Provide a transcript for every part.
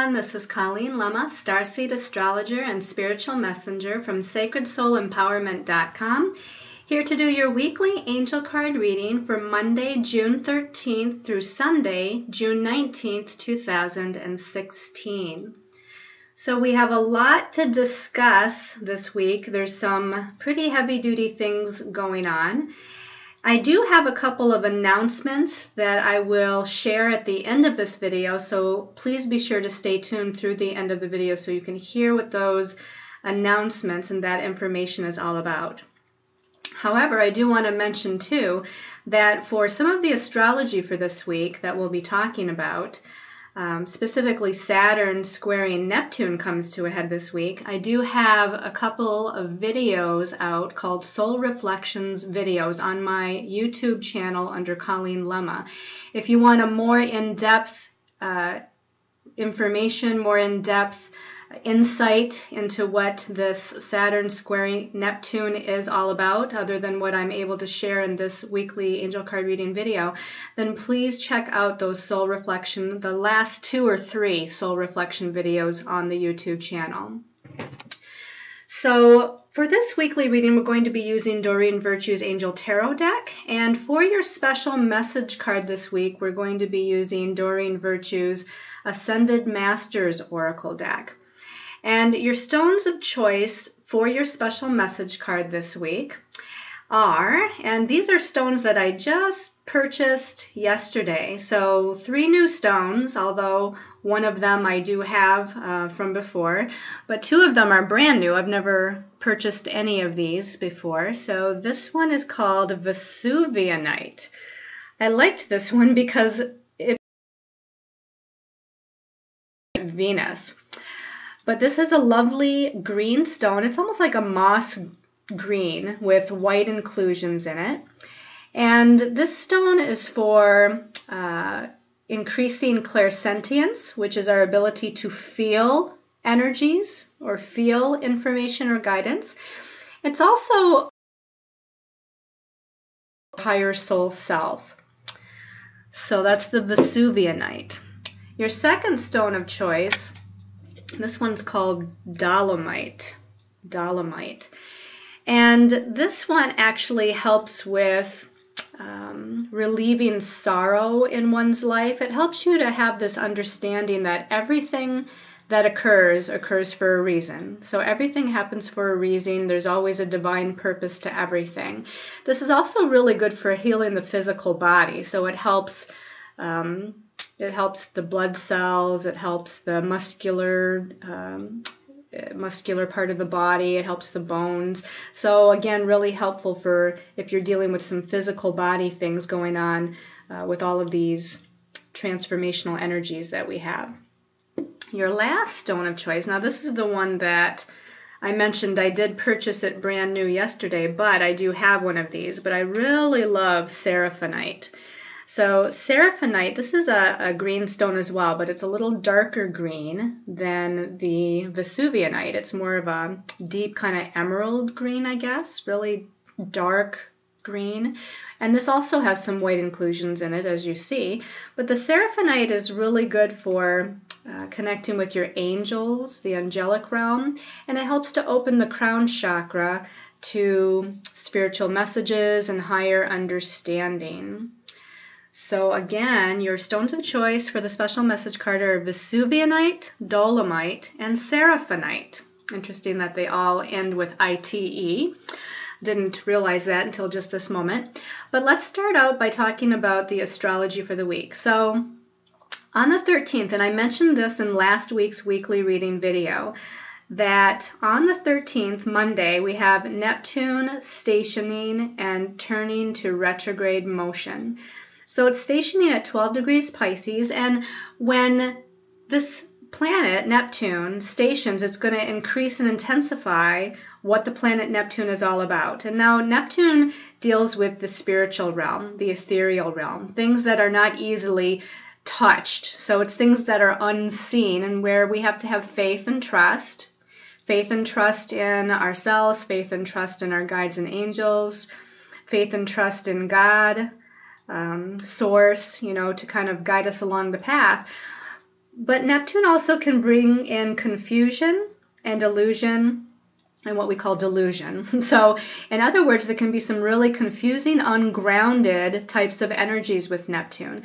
everyone. This is Colleen Lemma, starseed astrologer and spiritual messenger from sacredsoulempowerment.com, here to do your weekly angel card reading for Monday, June 13th through Sunday, June 19th, 2016. So we have a lot to discuss this week. There's some pretty heavy-duty things going on. I do have a couple of announcements that I will share at the end of this video, so please be sure to stay tuned through the end of the video so you can hear what those announcements and that information is all about. However, I do want to mention too that for some of the astrology for this week that we'll be talking about, specifically Saturn squaring Neptune comes to a head this week. I do have a couple of videos out called Soul Reflections videos on my YouTube channel under Colleen Lemma. If you want a more in-depth information, more in-depth insight into what this Saturn squaring Neptune is all about, other than what I'm able to share in this weekly angel card reading video, then please check out those soul reflection, the last 2 or 3 soul reflection videos on the YouTube channel. So for this weekly reading, we're going to be using Doreen Virtue's Angel Tarot deck, and for your special message card this week, we're going to be using Doreen Virtue's Ascended Masters Oracle deck. And your stones of choice for your special message card this week are, and these are stones that I just purchased yesterday. So 3 new stones, although one of them I do have from before, but 2 of them are brand new. I've never purchased any of these before. So this one is called Vesuvianite. I liked this one because it's Venus. But this is a lovely green stone. It's almost like a moss green with white inclusions in it. And this stone is for increasing clairsentience, which is our ability to feel energies or feel information or guidance. It's also higher soul self. So that's the Vesuvianite. Your second stone of choice, this one's called Dolomite. And this one actually helps with relieving sorrow in one's life. It helps you to have this understanding that everything that occurs for a reason. So everything happens for a reason. There's always a divine purpose to everything. This is also really good for healing the physical body. So it helps the blood cells, it helps the muscular part of the body, it helps the bones. So again, really helpful for if you're dealing with some physical body things going on with all of these transformational energies that we have. Your last stone of choice, now this is the one that I mentioned I did purchase it brand new yesterday, but I do have one of these, but I really love Seraphinite. So Seraphinite, this is a green stone as well, but it's a little darker green than the Vesuvianite. It's more of a deep kind of emerald green, I guess, really dark green. And this also has some white inclusions in it, as you see. But the Seraphinite is really good for connecting with your angels, the angelic realm, and it helps to open the crown chakra to spiritual messages and higher understanding. So again, your stones of choice for the special message card are Vesuvianite, Dolomite, and Seraphinite. Interesting that they all end with ITE. Didn't realize that until just this moment. But let's start out by talking about the astrology for the week. So on the 13th, and I mentioned this in last week's weekly reading video, that on the 13th, Monday, we have Neptune stationing and turning to retrograde motion. So it's stationing at 12 degrees Pisces, and when this planet, Neptune, stations, it's going to increase and intensify what the planet Neptune is all about. And now Neptune deals with the spiritual realm, the ethereal realm, things that are not easily touched. So it's things that are unseen and where we have to have faith and trust. Faith and trust in ourselves, faith and trust in our guides and angels, faith and trust in God, source, to kind of guide us along the path. But Neptune also can bring in confusion and illusion and what we call delusion. So in other words, there can be some really confusing, ungrounded types of energies with Neptune.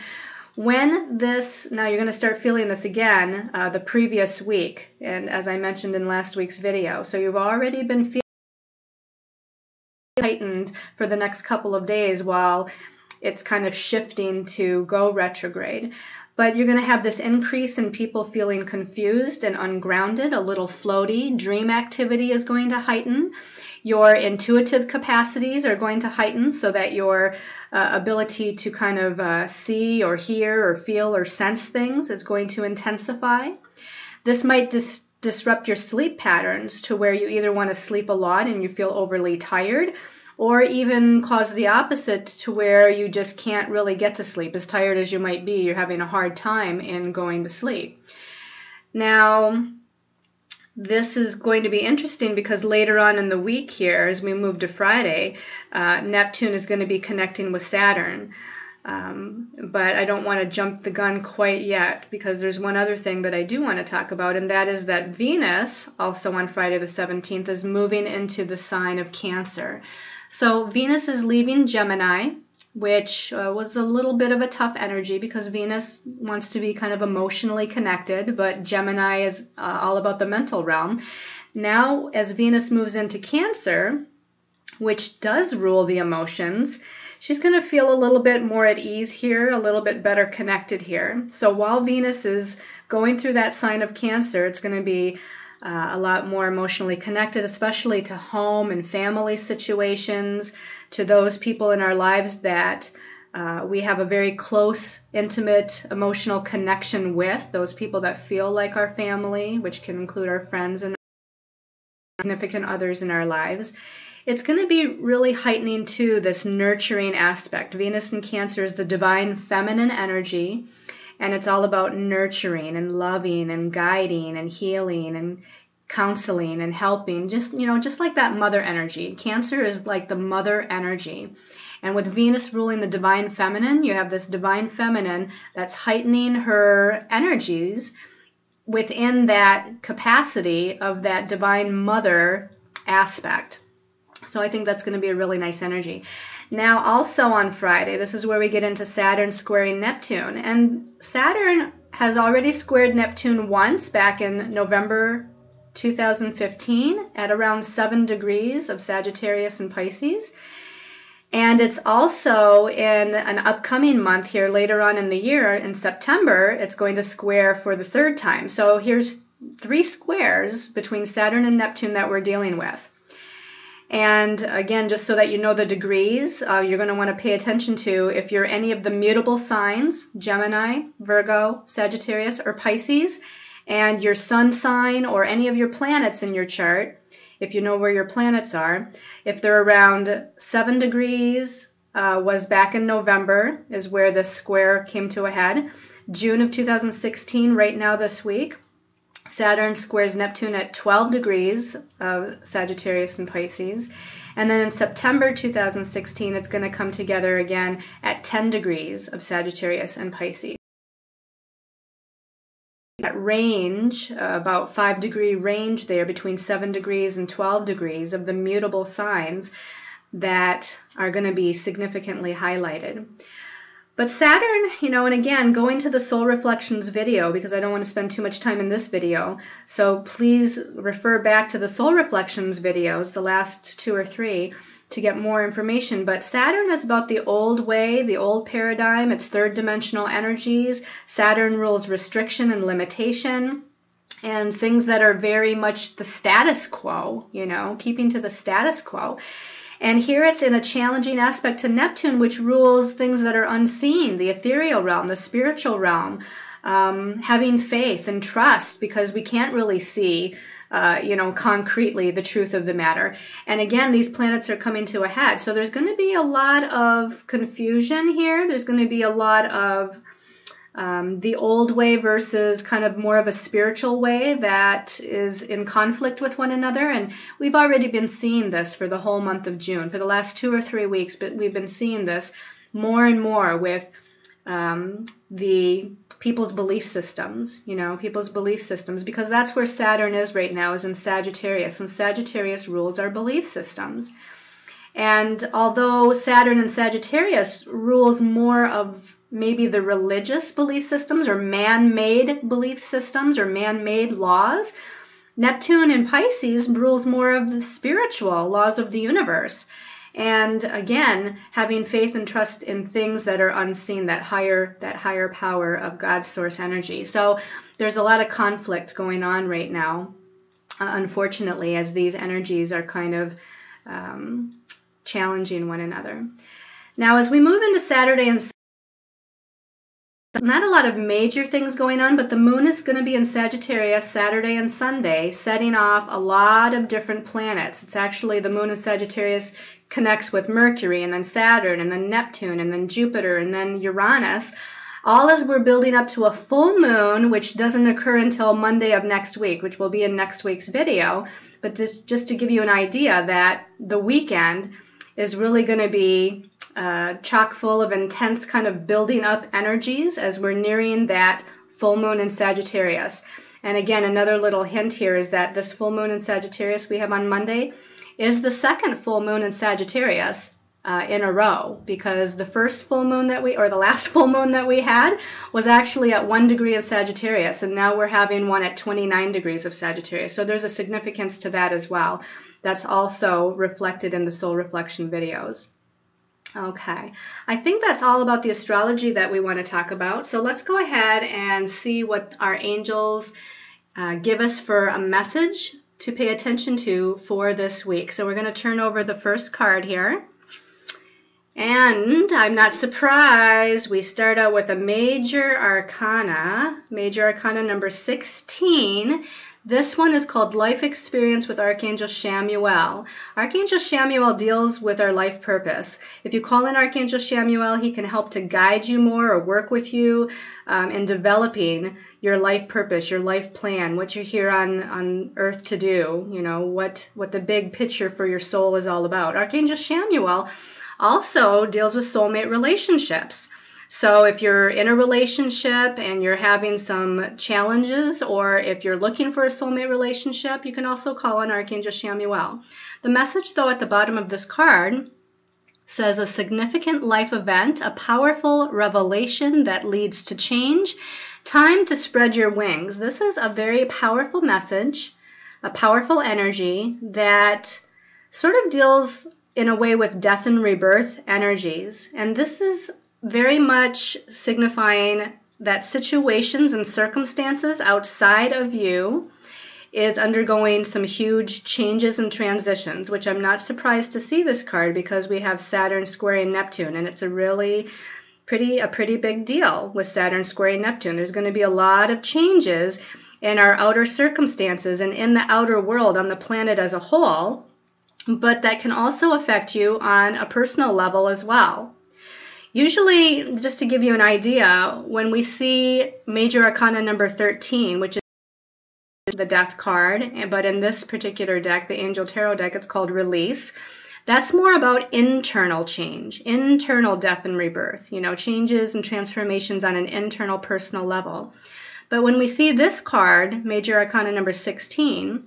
When this, now you're going to start feeling this again the previous week, and as I mentioned in last week's video. So you've already been feeling heightened for the next couple of days while it's kind of shifting to go retrograde. But you're going to have this increase in people feeling confused and ungrounded, a little floaty. Dream activity is going to heighten. Your intuitive capacities are going to heighten so that your ability to kind of see or hear or feel or sense things is going to intensify. This might disrupt your sleep patterns to where you either want to sleep a lot and you feel overly tired, or even cause the opposite to where you just can't really get to sleep. As tired as you might be, you're having a hard time in going to sleep. Now, this is going to be interesting because later on in the week here, as we move to Friday, Neptune is going to be connecting with Saturn. But I don't want to jump the gun quite yet because there's one other thing that I do want to talk about, and that is that Venus, also on Friday the 17th, is moving into the sign of Cancer. So Venus is leaving Gemini, which was a little bit of a tough energy because Venus wants to be kind of emotionally connected, but Gemini is all about the mental realm. Now, as Venus moves into Cancer, which does rule the emotions, she's going to feel a little bit more at ease here, a little bit better connected here. So while Venus is going through that sign of Cancer, it's going to be a lot more emotionally connected, especially to home and family situations, to those people in our lives that we have a very close, intimate, emotional connection with, those people that feel like our family, which can include our friends and significant others in our lives. It's going to be really heightening to this nurturing aspect. Venus in Cancer is the divine feminine energy, and it's all about nurturing and loving and guiding and healing and counseling and helping, just like that mother energy. Cancer is like the mother energy. And with Venus ruling the divine feminine, you have this divine feminine that's heightening her energies within that capacity of that divine mother aspect. So I think that's going to be a really nice energy. Now, also on Friday, this is where we get into Saturn squaring Neptune. And Saturn has already squared Neptune once back in November 2015 at around 7 degrees of Sagittarius and Pisces. And it's also in an upcoming month here later on in the year, in September, it's going to square for the third time. So here's 3 squares between Saturn and Neptune that we're dealing with. And again, just so that you know the degrees, you're going to want to pay attention to if you're any of the mutable signs, Gemini, Virgo, Sagittarius, or Pisces, and your sun sign or any of your planets in your chart, if you know where your planets are, if they're around 7 degrees, was back in November, is where this square came to a head. June of 2016, right now this week, Saturn squares Neptune at 12 degrees of Sagittarius and Pisces. And then in September 2016, it's going to come together again at 10 degrees of Sagittarius and Pisces. That range, about 5-degree range there between 7 degrees and 12 degrees of the mutable signs that are going to be significantly highlighted. But Saturn, and again, go into the Soul Reflections video because I don't want to spend too much time in this video. So please refer back to the Soul Reflections videos, the last 2 or 3, to get more information. But Saturn is about the old way, the old paradigm. It's third dimensional energies. Saturn rules restriction and limitation and things that are very much the status quo, keeping to the status quo. And here it's in a challenging aspect to Neptune, which rules things that are unseen, the ethereal realm, the spiritual realm, having faith and trust because we can't really see, concretely the truth of the matter. And again, these planets are coming to a head. So there's going to be a lot of confusion here. There's going to be a lot of the old way versus kind of more of a spiritual way that is in conflict with one another. And we've already been seeing this for the whole month of June. For the last 2 or 3 weeks, but we've been seeing this more and more with the people's belief systems, because that's where Saturn is right now, is in Sagittarius, and Sagittarius rules our belief systems. And although Saturn in Sagittarius rules more of maybe the religious belief systems or man-made belief systems or man-made laws, Neptune in Pisces rules more of the spiritual laws of the universe. And again, having faith and trust in things that are unseen, that higher power of God's source energy. So there's a lot of conflict going on right now, unfortunately, as these energies are kind of challenging one another. Now, as we move into Saturday and not a lot of major things going on, but the moon is going to be in Sagittarius Saturday and Sunday, setting off a lot of different planets. It's actually, the moon in Sagittarius connects with Mercury, and then Saturn, and then Neptune, and then Jupiter, and then Uranus, all as we're building up to a full moon, which doesn't occur until Monday of next week, which will be in next week's video. But just to give you an idea that the weekend is really going to be chock full of intense kind of building up energies as we're nearing that full moon in Sagittarius. And again, another little hint here is that this full moon in Sagittarius we have on Monday is the second full moon in Sagittarius in a row, because the first full moon the last full moon that we had was actually at 1 degree of Sagittarius, and now we're having one at 29 degrees of Sagittarius. So there's a significance to that as well. That's also reflected in the soul reflection videos. Okay, I think that's all about the astrology that we want to talk about. So let's go ahead and see what our angels give us for a message to pay attention to for this week. So we're going to turn over the first card here. And I'm not surprised, we start out with a major arcana number 16. This one is called Life Experience with Archangel Chamuel. Archangel Chamuel deals with our life purpose. If you call in Archangel Chamuel, he can help to guide you more or work with you in developing your life purpose, your life plan, what you're here on earth to do, what the big picture for your soul is all about. Archangel Chamuel also deals with soulmate relationships. So if you're in a relationship and you're having some challenges, or if you're looking for a soulmate relationship, you can also call on Archangel Chamuel. The message, though, at the bottom of this card says a significant life event, a powerful revelation that leads to change, time to spread your wings. This is a very powerful message, a powerful energy that sort of deals in a way with death and rebirth energies. And this is very much signifying that situations and circumstances outside of you is undergoing some huge changes and transitions, which I'm not surprised to see this card, because we have Saturn squaring Neptune, and it's a pretty big deal with Saturn squaring Neptune. There's going to be a lot of changes in our outer circumstances and in the outer world, on the planet as a whole, but that can also affect you on a personal level as well. Usually, just to give you an idea, when we see Major Arcana number 13, which is the Death card, but in this particular deck, the Angel Tarot deck, it's called Release. That's more about internal change, internal death and rebirth, changes and transformations on an internal personal level. But when we see this card, Major Arcana number 16,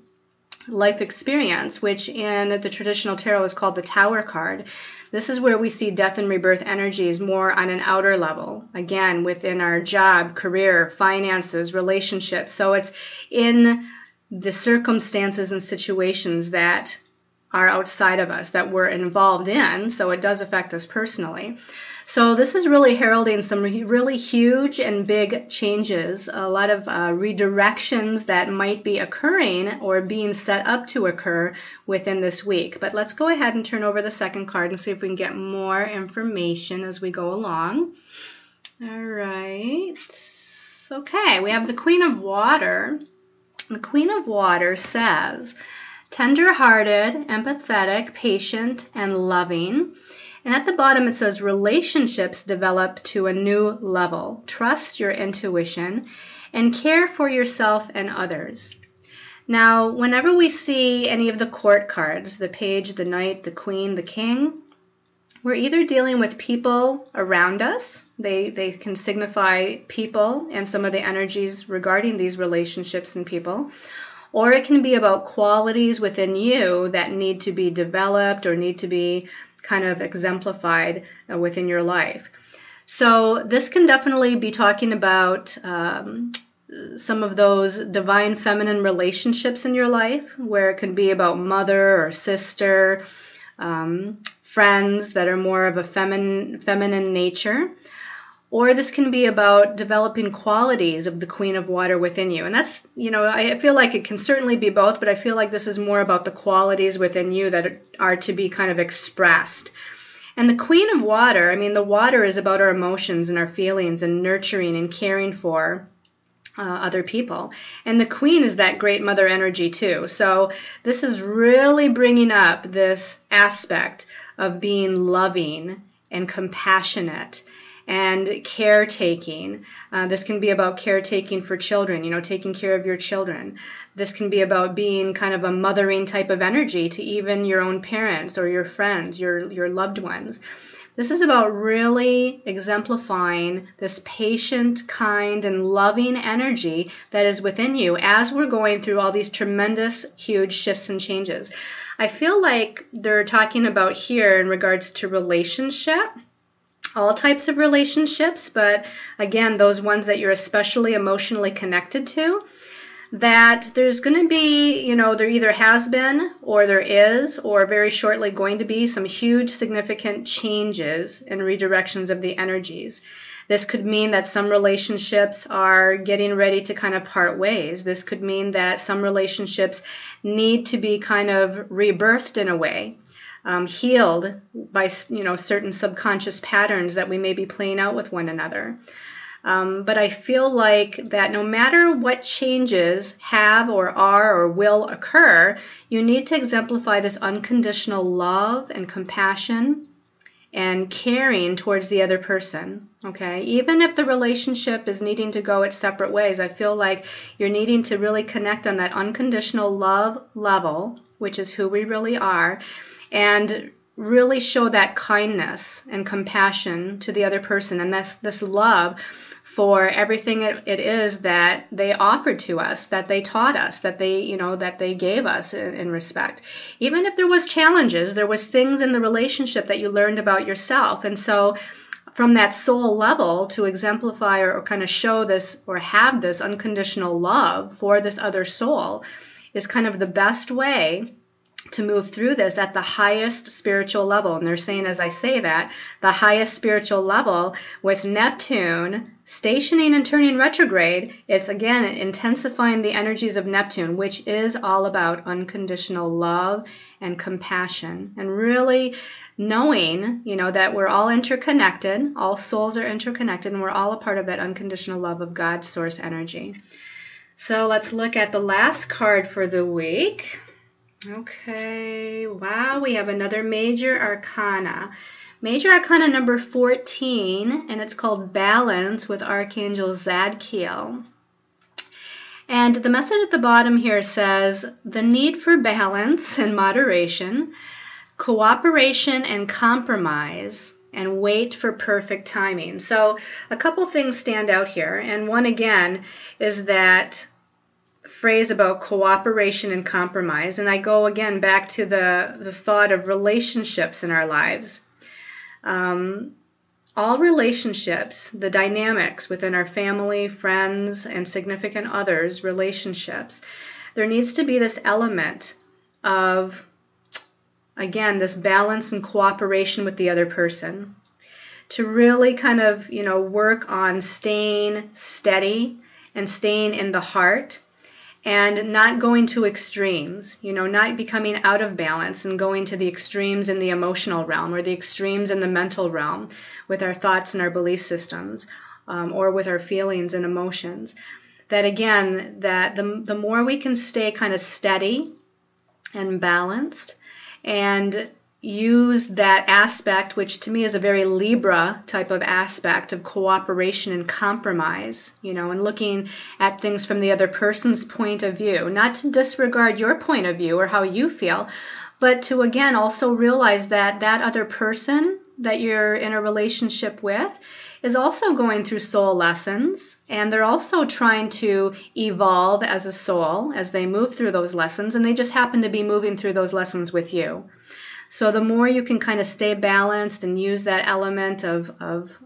Life Experience, which in the traditional tarot is called the Tower card, this is where we see death and rebirth energies more on an outer level, again, within our job, career, finances, relationships. So it's in the circumstances and situations that are outside of us, that we're involved in, so it does affect us personally. So this is really heralding some really huge and big changes, a lot of redirections that might be occurring or being set up to occur within this week. But let's go ahead and turn over the second card and see if we can get more information as we go along. All right. Okay, we have the Queen of Water. The Queen of Water says, tender-hearted, empathetic, patient, and loving. And at the bottom it says, relationships develop to a new level. Trust your intuition and care for yourself and others. Now, whenever we see any of the court cards, the page, the knight, the queen, the king, we're either dealing with people around us. They can signify people and some of the energies regarding these relationships and people. Or it can be about qualities within you that need to be developed or need to be kind of exemplified within your life. So this can definitely be talking about some of those divine feminine relationships in your life, where it could be about mother or sister, friends that are more of a feminine nature. Or this can be about developing qualities of the Queen of Water within you. And that's, I feel like it can certainly be both, but I feel like this is more about the qualities within you that are to be kind of expressed. And the Queen of Water, the water is about our emotions and our feelings and nurturing and caring for other people. And the Queen is that great mother energy too. So this is really bringing up this aspect of being loving and compassionate and caretaking. This can be about caretaking for children, taking care of your children. This can be about being kind of a mothering type of energy to even your own parents or your friends, your loved ones. This is about really exemplifying this patient, kind, and loving energy that is within you as we're going through all these tremendous, huge shifts and changes. I feel like they're talking about here in regards to relationship, all types of relationships, but again, those ones that you're especially emotionally connected to, that there's going to be, there either has been or there is or very shortly going to be some huge significant changes and redirections of the energies. This could mean that some relationships are getting ready to kind of part ways. This could mean that some relationships need to be kind of rebirthed in a way. Healed by certain subconscious patterns that we may be playing out with one another. But I feel like that no matter what changes have or are or will occur, you need to exemplify this unconditional love and compassion and caring towards the other person. Okay, even if the relationship is needing to go its separate ways, I feel like you're needing to really connect on that unconditional love level, which is who we really are, and really show that kindness and compassion to the other person, and that's this love for everything it is that they offered to us, that they taught us, that they gave us in respect. Even if there was challenges, there was things in the relationship that you learned about yourself. And so from that soul level, to exemplify or kind of show this or have this unconditional love for this other soul is kind of the best way to move through this at the highest spiritual level. And they're saying, as I say that, the highest spiritual level with Neptune stationing and turning retrograde, it's again intensifying the energies of Neptune, which is all about unconditional love and compassion, and really knowing, that we're all interconnected, all souls are interconnected, and we're all a part of that unconditional love of God's source energy. So let's look at the last card for the week. Okay, wow, we have another major arcana. Major arcana number 14, and it's called Balance with Archangel Zadkiel. And the message at the bottom here says, the need for balance and moderation, cooperation and compromise, and wait for perfect timing. So a couple things stand out here, and one again is that phrase about cooperation and compromise, and I go again back to the thought of relationships in our lives. All relationships, the dynamics within our family, friends, and significant others, relationships, there needs to be this element of, again, this balance and cooperation with the other person to really kind of, work on staying steady and staying in the heart, and not going to extremes, not becoming out of balance and going to the extremes in the emotional realm or the extremes in the mental realm with our thoughts and our belief systems, or with our feelings and emotions. That again, that the more we can stay kind of steady and balanced and use that aspect, which to me is a very Libra type of aspect of cooperation and compromise, and looking at things from the other person's point of view, not to disregard your point of view or how you feel, but to again also realize that that other person that you're in a relationship with is also going through soul lessons, and they're also trying to evolve as a soul as they move through those lessons, and they just happen to be moving through those lessons with you. So the more you can kind of stay balanced and use that element of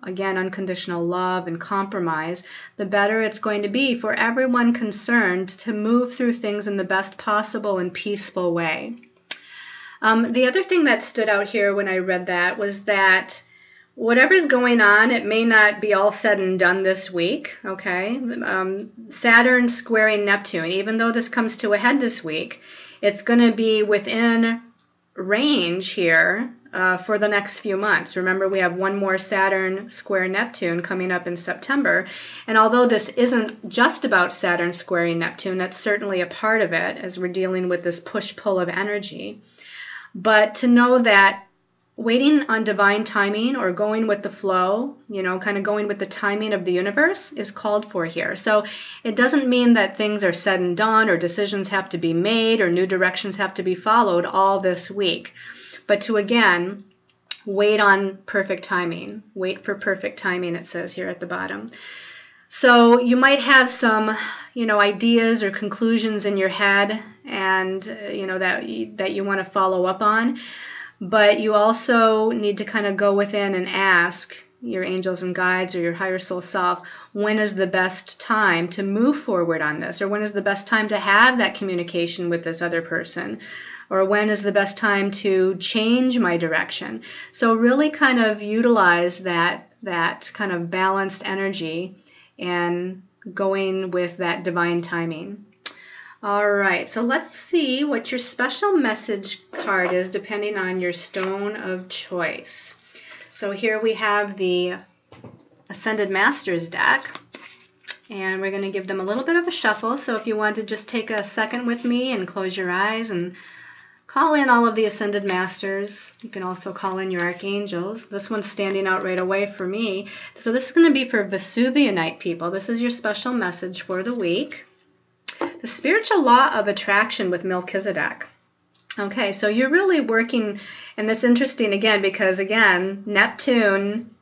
again, unconditional love and compromise, the better it's going to be for everyone concerned to move through things in the best possible and peaceful way. The other thing that stood out here when I read that was that whatever's going on, it may not be all said and done this week, okay? Saturn squaring Neptune, even though this comes to a head this week, it's going to be within range here for the next few months. Remember, we have one more Saturn square Neptune coming up in September, and although this isn't just about Saturn squaring Neptune, that's certainly a part of it as we're dealing with this push-pull of energy. But to know that waiting on divine timing or going with the flow, you know, kind of going with the timing of the universe is called for here. So it doesn't mean that things are said and done or decisions have to be made or new directions have to be followed all this week. But to, again, wait on perfect timing. Wait for perfect timing, it says here at the bottom. So you might have some, you know, ideas or conclusions in your head and, you know, that you want to follow up on. But you also need to kind of go within and ask your angels and guides or your higher soul self, when is the best time to move forward on this? Or when is the best time to have that communication with this other person? Or when is the best time to change my direction? So really kind of utilize that kind of balanced energy and going with that divine timing. All right, so let's see what your special message card is depending on your stone of choice. So here we have the Ascended Masters deck, and we're going to give them a little bit of a shuffle. So if you want to just take a second with me and close your eyes and call in all of the Ascended Masters. You can also call in your Archangels. This one's standing out right away for me. So this is going to be for Vesuvianite people. This is your special message for the week. The spiritual law of attraction with Melchizedek. Okay, so you're really working, and that's interesting again because, again, Neptune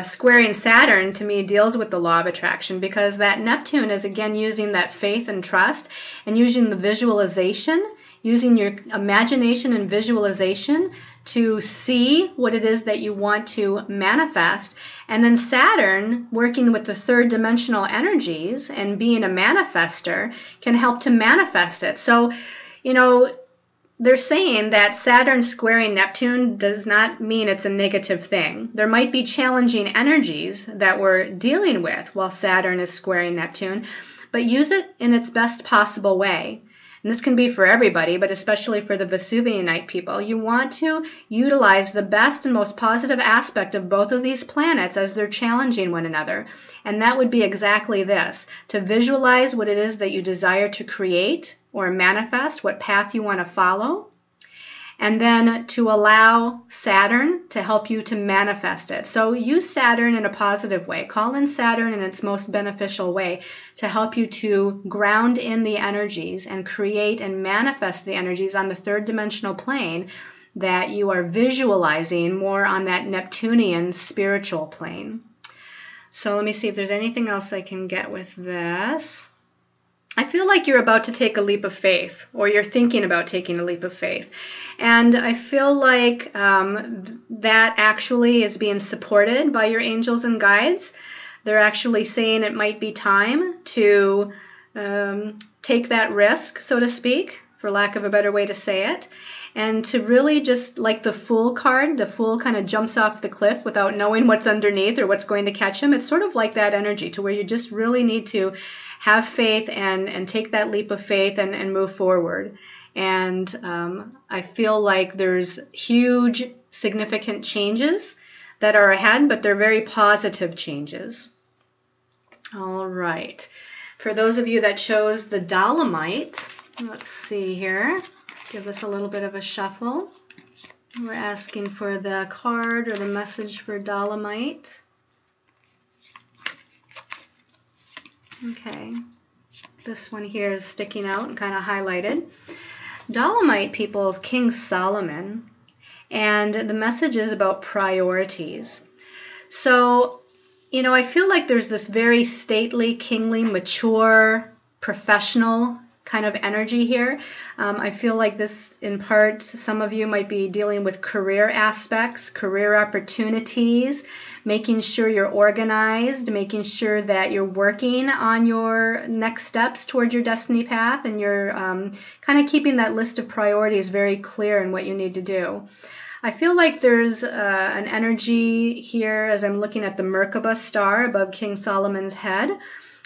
squaring Saturn to me deals with the law of attraction because that Neptune is, again, using that faith and trust and using the visualization, using your imagination and visualization to see what it is that you want to manifest. And then Saturn, working with the third dimensional energies and being a manifester, can help to manifest it. So, you know, they're saying that Saturn squaring Neptune does not mean it's a negative thing. There might be challenging energies that we're dealing with while Saturn is squaring Neptune, but use it in its best possible way. And this can be for everybody, but especially for the Vesuvianite people. You want to utilize the best and most positive aspect of both of these planets as they're challenging one another. And that would be exactly this, to visualize what it is that you desire to create or manifest, what path you want to follow, and then to allow Saturn to help you to manifest it. So use Saturn in a positive way. Call in Saturn in its most beneficial way to help you to ground in the energies and create and manifest the energies on the third dimensional plane that you are visualizing more on that Neptunian spiritual plane. So let me see if there's anything else I can get with this. I feel like you're about to take a leap of faith, or you're thinking about taking a leap of faith. And I feel like that actually is being supported by your angels and guides. They're actually saying it might be time to take that risk, so to speak, for lack of a better way to say it, and to really just, like the Fool card, the Fool kind of jumps off the cliff without knowing what's underneath or what's going to catch him. It's sort of like that energy to where you just really need to have faith and take that leap of faith and move forward. And I feel like there's huge, significant changes that are ahead, but they're very positive changes. All right. For those of you that chose the Dolomite, let's see here. Give us a little bit of a shuffle. We're asking for the card or the message for Dolomite. Okay, this one here is sticking out and kind of highlighted. Dolomite people is King Solomon, And the message is about priorities. So, you know, I feel like there's this very stately, kingly, mature, professional kind of energy here. I feel like this, in part, some of you might be dealing with career aspects, career opportunities, making sure you're organized, making sure that you're working on your next steps towards your destiny path, and you're kind of keeping that list of priorities very clear in what you need to do. I feel like there's an energy here as I'm looking at the Merkaba star above King Solomon's head,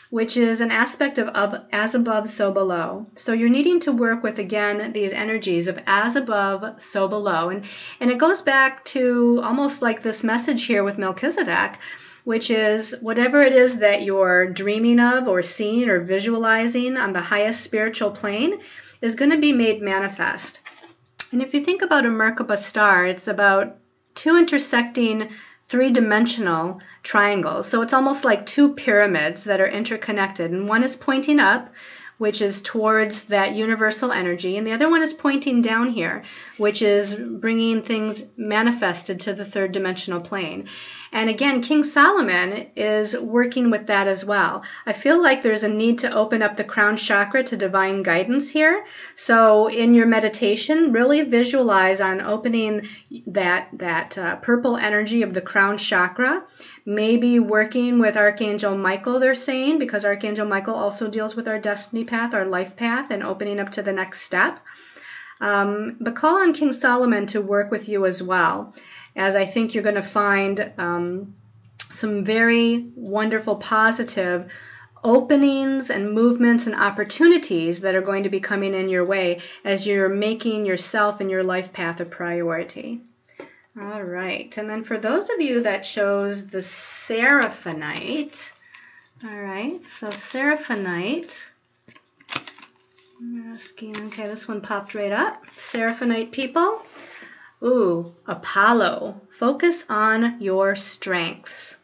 which is an aspect of as above, so below. So you're needing to work with, again, these energies of as above, so below. And it goes back to almost like this message here with Melchizedek, which is whatever it is that you're dreaming of or seeing or visualizing on the highest spiritual plane is going to be made manifest. And if you think about a Merkaba star, it's about two intersecting three-dimensional triangles. So it's almost like two pyramids that are interconnected. And one is pointing up, which is towards that universal energy. And the other one is pointing down here, which is bringing things manifested to the third-dimensional plane. And again, King Solomon is working with that as well. I feel like there's a need to open up the crown chakra to divine guidance here. So in your meditation, really visualize on opening that purple energy of the crown chakra. Maybe working with Archangel Michael, they're saying, because Archangel Michael also deals with our destiny path, our life path, and opening up to the next step. But call on King Solomon to work with you as well, as I think you're going to find some very wonderful, positive openings and movements and opportunities that are going to be coming in your way as you're making yourself and your life path a priority. All right, and then for those of you that chose the Seraphonite, all right, so Seraphonite, I'm asking, okay, this one popped right up. Seraphonite people. Ooh, Apollo. Focus on your strengths.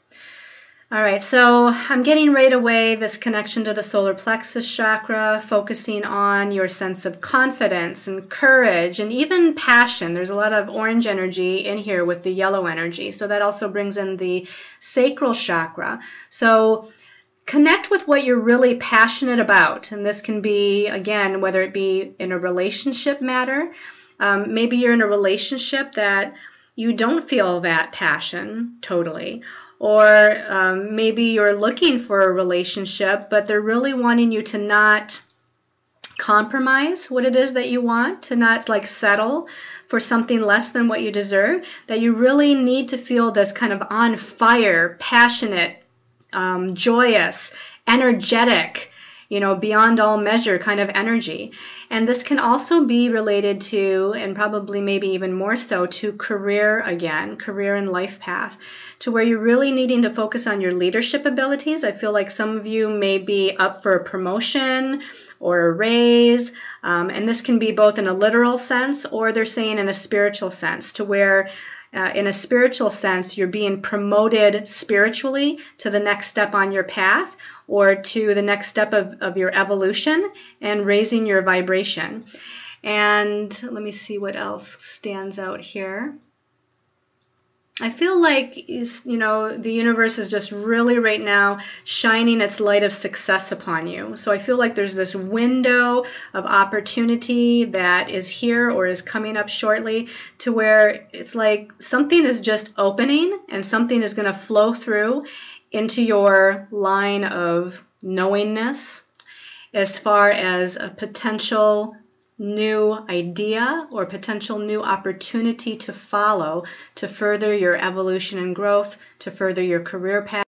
All right, so I'm getting right away this connection to the solar plexus chakra, focusing on your sense of confidence and courage and even passion. There's a lot of orange energy in here with the yellow energy, so that also brings in the sacral chakra. So connect with what you're really passionate about, and this can be, again, whether it be in a relationship matter. Maybe you're in a relationship that you don't feel that passion totally, or maybe you're looking for a relationship, but they're really wanting you to not compromise what it is that you want, to not like settle for something less than what you deserve, that you really need to feel this kind of on fire, passionate, joyous, energetic, you know, beyond all measure kind of energy. And this can also be related to, and probably maybe even more so, to career again, career and life path, to where you're really needing to focus on your leadership abilities. I feel like some of you may be up for a promotion or a raise, and this can be both in a literal sense or they're saying in a spiritual sense, to where in a spiritual sense, you're being promoted spiritually to the next step on your path or to the next step of your evolution and raising your vibration. And let me see what else stands out here. I feel like, you know, the universe is just really right now shining its light of success upon you. So I feel like there's this window of opportunity that is here or is coming up shortly, to where it's like something is just opening and something is going to flow through into your line of knowingness as far as a potential new idea or potential new opportunity to follow to further your evolution and growth, to further your career path,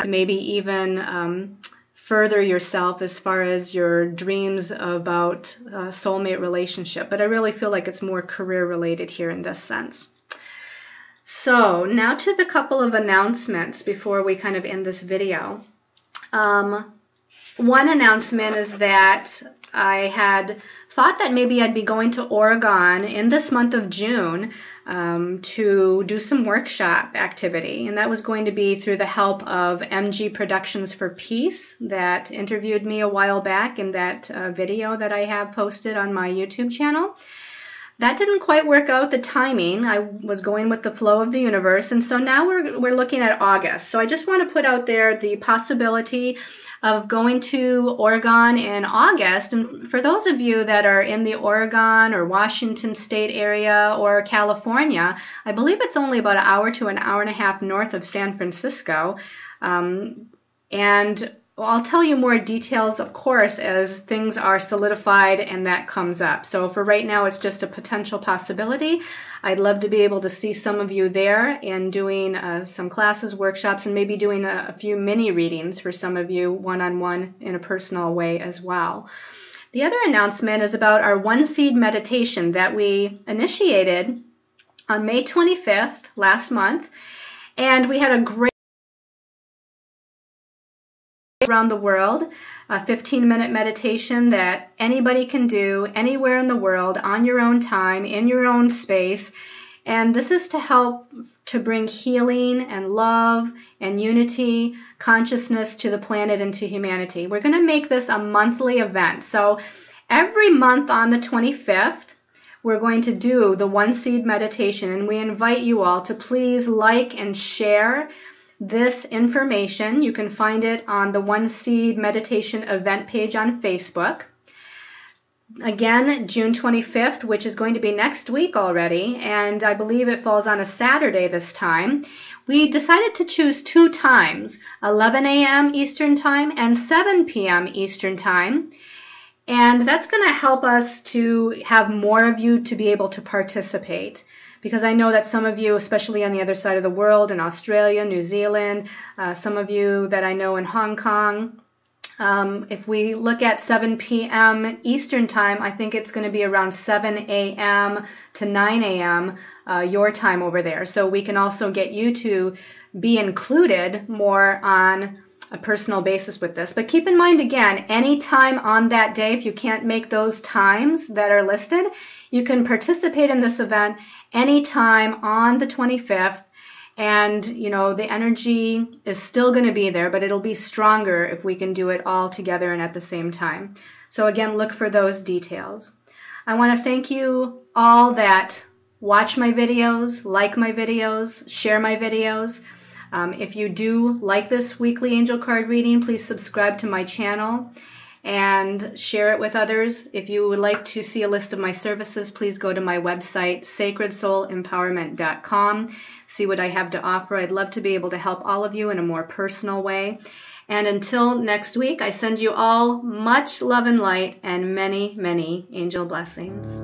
maybe even further yourself as far as your dreams about soulmate relationship. But I really feel like it's more career related here in this sense. So now to the couple of announcements before we kind of end this video. One announcement is that I had thought that maybe I'd be going to Oregon in this month of June to do some workshop activity, and that was going to be through the help of MG Productions for Peace that interviewed me a while back in that video that I have posted on my YouTube channel. That didn't quite work out, the timing. I was going with the flow of the universe, and so now we're looking at August. So I just want to put out there the possibility of going to Oregon in August. And for those of you that are in the Oregon or Washington State area or California, I believe it's only about an hour to an hour and a half north of San Francisco. And I'll tell you more details, of course, as things are solidified and that comes up. So for right now, it's just a potential possibility. I'd love to be able to see some of you there and doing some classes, workshops, and maybe doing a few mini readings for some of you one-on-one in a personal way as well. The other announcement is about our one seed meditation that we initiated on May 25th last month, and we had a great around the world, a 15-minute meditation that anybody can do anywhere in the world on your own time, in your own space. And this is to help to bring healing and love and unity, consciousness to the planet and to humanity. We're going to make this a monthly event. So every month on the 25th, we're going to do the one seed meditation, and we invite you all to please like and share this information. You can find it on the One Seed Meditation event page on Facebook. Again, June 25th, which is going to be next week already, and I believe it falls on a Saturday this time. We decided to choose two times, 11 a.m. Eastern Time and 7 p.m. Eastern Time. And that's going to help us to have more of you to be able to participate. Because I know that some of you, especially on the other side of the world, in Australia, New Zealand, some of you that I know in Hong Kong, if we look at 7 p.m. Eastern Time, I think it's going to be around 7 a.m. to 9 a.m. Your time over there. So we can also get you to be included more on a personal basis with this. But keep in mind, again, any time on that day, if you can't make those times that are listed, you can participate in this event anytime on the 25th, and you know the energy is still going to be there, but it'll be stronger if we can do it all together and at the same time. So again, look for those details. I want to thank you all that watch my videos, like my videos, share my videos. If you do like this weekly angel card reading, please subscribe to my channel and share it with others. If you would like to see a list of my services, please go to my website, sacredsoulempowerment.com. See what I have to offer. I'd love to be able to help all of you in a more personal way. And until next week, I send you all much love and light and many, many angel blessings.